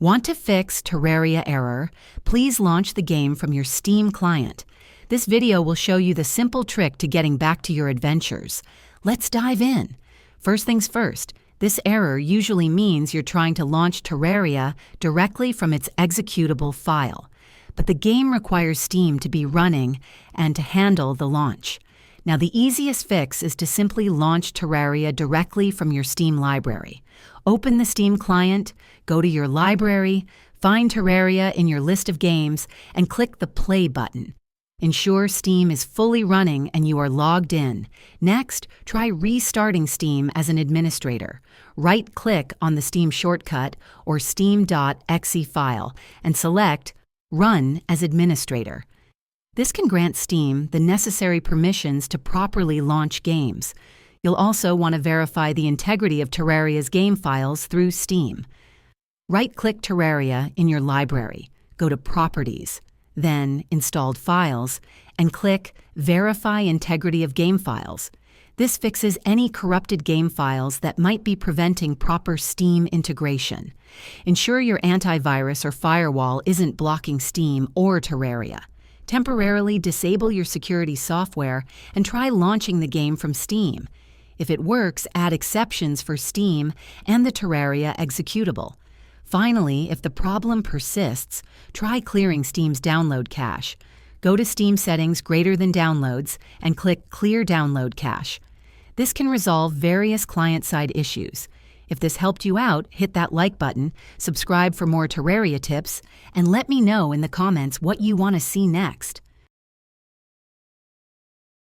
Want to fix Terraria error? Please launch the game from your Steam client. This video will show you the simple trick to getting back to your adventures. Let's dive in. First things first, this error usually means you're trying to launch Terraria directly from its executable file. But the game requires Steam to be running and to handle the launch. Now, the easiest fix is to simply launch Terraria directly from your Steam library. Open the Steam client, go to your library, find Terraria in your list of games, and click the Play button. Ensure Steam is fully running and you are logged in. Next, try restarting Steam as an administrator. Right-click on the Steam shortcut or steam.exe file and select Run as Administrator. This can grant Steam the necessary permissions to properly launch games. You'll also want to verify the integrity of Terraria's game files through Steam. Right-click Terraria in your library, go to Properties, then Installed Files, and click Verify Integrity of Game Files. This fixes any corrupted game files that might be preventing proper Steam integration. Ensure your antivirus or firewall isn't blocking Steam or Terraria. Temporarily disable your security software and try launching the game from Steam. If it works, add exceptions for Steam and the Terraria executable. Finally, if the problem persists, try clearing Steam's download cache. Go to Steam Settings Greater Than Downloads and click Clear Download Cache. This can resolve various client-side issues. If this helped you out, hit that like button, subscribe for more Terraria tips, and let me know in the comments what you want to see next.